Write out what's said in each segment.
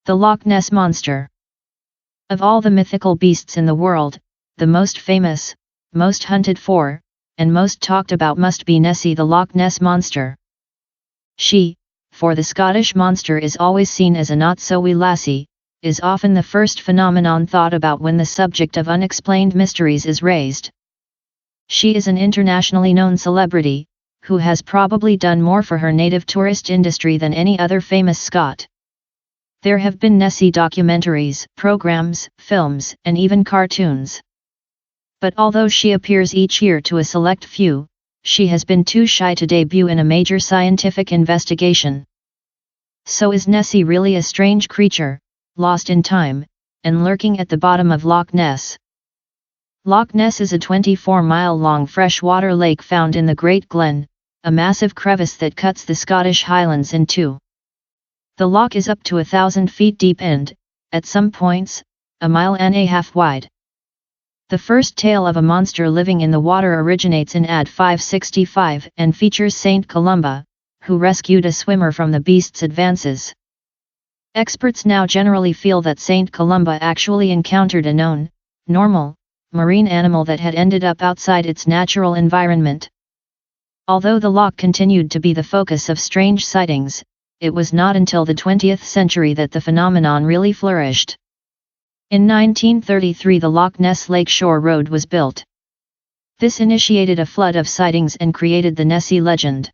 The Loch Ness Monster. Of all the mythical beasts in the world, the most famous, most hunted for, and most talked about must be Nessie the Loch Ness Monster. She, for the Scottish monster is always seen as a not-so-wee lassie, is often the first phenomenon thought about when the subject of unexplained mysteries is raised. She is an internationally known celebrity, who has probably done more for her native tourist industry than any other famous Scot. There have been Nessie documentaries, programs, films, and even cartoons. But although she appears each year to a select few, she has been too shy to debut in a major scientific investigation. So is Nessie really a strange creature, lost in time, and lurking at the bottom of Loch Ness? Loch Ness is a 24-mile-long freshwater lake found in the Great Glen, a massive crevice that cuts the Scottish Highlands in two. The loch is up to 1,000 feet deep and, at some points, 1.5 miles wide. The first tale of a monster living in the water originates in AD 565 and features Saint Columba, who rescued a swimmer from the beast's advances. Experts now generally feel that Saint Columba actually encountered a known, normal, marine animal that had ended up outside its natural environment. Although the loch continued to be the focus of strange sightings, it was not until the 20th century that the phenomenon really flourished. In 1933 the Loch Ness Lakeshore Road was built. This initiated a flood of sightings and created the Nessie legend.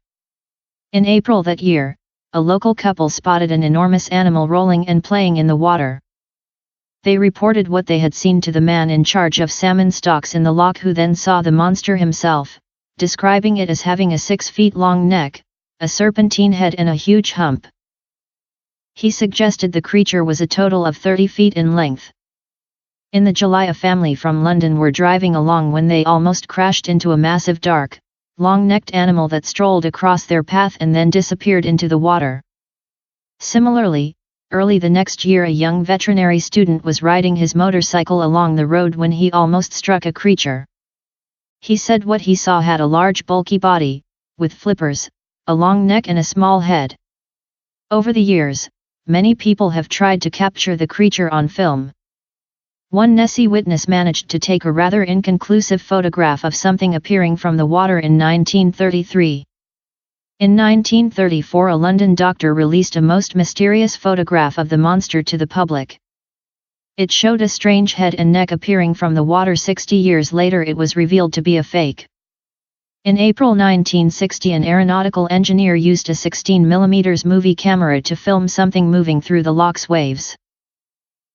In April that year, a local couple spotted an enormous animal rolling and playing in the water. They reported what they had seen to the man in charge of salmon stocks in the loch, who then saw the monster himself, describing it as having a 6-foot-long neck, a serpentine head and a huge hump. He suggested the creature was a total of 30 feet in length. In the July, a family from London were driving along when they almost crashed into a massive dark, long-necked animal that strolled across their path and then disappeared into the water. Similarly, early the next year a young veterinary student was riding his motorcycle along the road when he almost struck a creature. He said what he saw had a large bulky body, with flippers, a long neck and a small head. Over the years, many people have tried to capture the creature on film. One Nessie witness managed to take a rather inconclusive photograph of something appearing from the water in 1933. In 1934 a London doctor released a most mysterious photograph of the monster to the public. It showed a strange head and neck appearing from the water. 60 years later it was revealed to be a fake. In April 1960 an aeronautical engineer used a 16mm movie camera to film something moving through the loch's waves.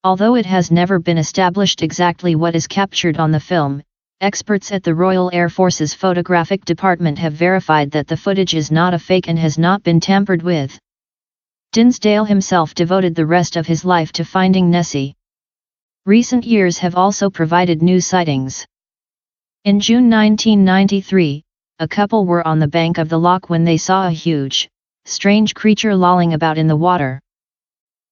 Although it has never been established exactly what is captured on the film, experts at the Royal Air Force's photographic department have verified that the footage is not a fake and has not been tampered with. Dinsdale himself devoted the rest of his life to finding Nessie. Recent years have also provided new sightings. In June 1993, a couple were on the bank of the loch when they saw a huge, strange creature lolling about in the water.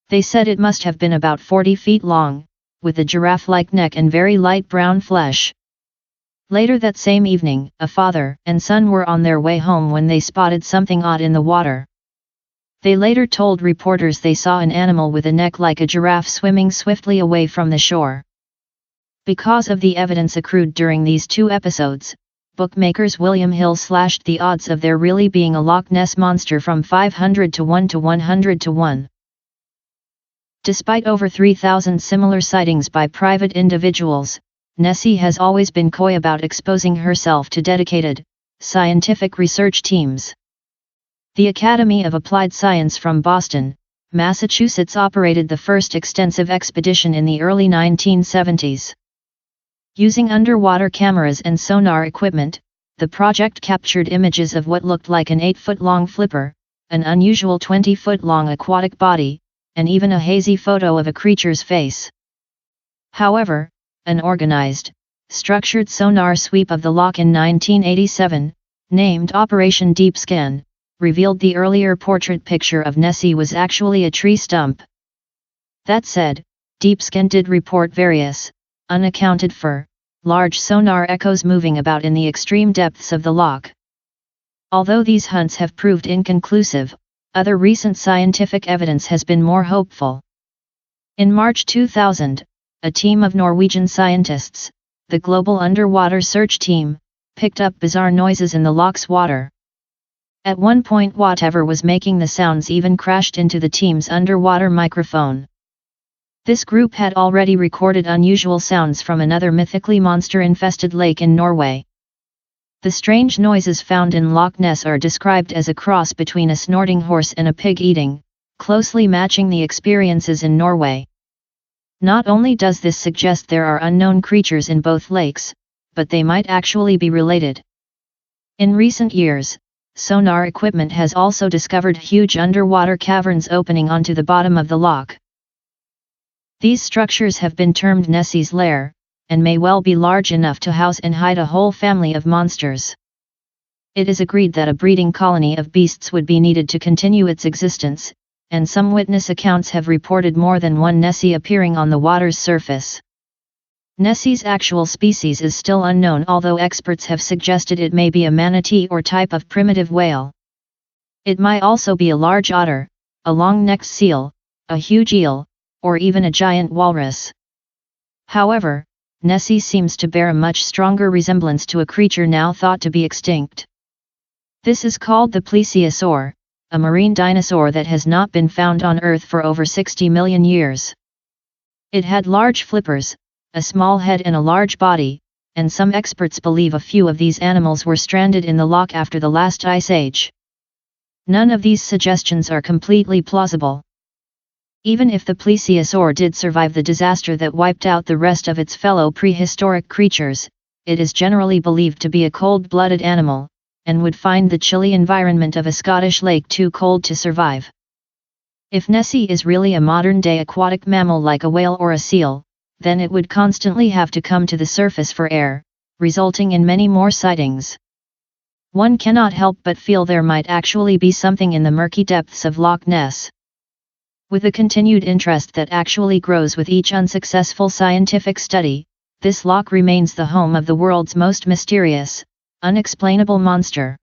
They said it must have been about 40 feet long, with a giraffe-like neck and very light brown flesh. Later that same evening, a father and son were on their way home when they spotted something odd in the water. They later told reporters they saw an animal with a neck like a giraffe swimming swiftly away from the shore. Because of the evidence accrued during these two episodes, bookmakers William Hill slashed the odds of there really being a Loch Ness monster from 500 to 1 to 100 to 1. Despite over 3,000 similar sightings by private individuals, Nessie has always been coy about exposing herself to dedicated, scientific research teams. The Academy of Applied Science from Boston, Massachusetts operated the first extensive expedition in the early 1970s. Using underwater cameras and sonar equipment, the project captured images of what looked like an 8-foot-long flipper, an unusual 20-foot-long aquatic body, and even a hazy photo of a creature's face. However, an organized, structured sonar sweep of the loch in 1987, named Operation Deep Scan, revealed the earlier portrait picture of Nessie was actually a tree stump. That said, Deep Scan did report various, unaccounted for, large sonar echoes moving about in the extreme depths of the loch. Although these hunts have proved inconclusive, other recent scientific evidence has been more hopeful. In March 2000, a team of Norwegian scientists, the Global Underwater Search Team, picked up bizarre noises in the Loch's water. At one point, whatever was making the sounds even crashed into the team's underwater microphone. This group had already recorded unusual sounds from another mythically monster-infested lake in Norway. The strange noises found in Loch Ness are described as a cross between a snorting horse and a pig eating, closely matching the experiences in Norway. Not only does this suggest there are unknown creatures in both lakes, but they might actually be related. In recent years, sonar equipment has also discovered huge underwater caverns opening onto the bottom of the loch. These structures have been termed Nessie's lair, and may well be large enough to house and hide a whole family of monsters. It is agreed that a breeding colony of beasts would be needed to continue its existence, and some witness accounts have reported more than one Nessie appearing on the water's surface. Nessie's actual species is still unknown, although experts have suggested it may be a manatee or type of primitive whale. It might also be a large otter, a long-necked seal, a huge eel, or even a giant walrus. However, Nessie seems to bear a much stronger resemblance to a creature now thought to be extinct. This is called the plesiosaur, a marine dinosaur that has not been found on Earth for over 60 million years. It had large flippers, a small head and a large body, and some experts believe a few of these animals were stranded in the loch after the last ice age. None of these suggestions are completely plausible. Even if the plesiosaur did survive the disaster that wiped out the rest of its fellow prehistoric creatures, it is generally believed to be a cold-blooded animal, and would find the chilly environment of a Scottish lake too cold to survive. If Nessie is really a modern-day aquatic mammal like a whale or a seal, then it would constantly have to come to the surface for air, resulting in many more sightings. One cannot help but feel there might actually be something in the murky depths of Loch Ness. With the continued interest that actually grows with each unsuccessful scientific study, this loch remains the home of the world's most mysterious, unexplainable monster.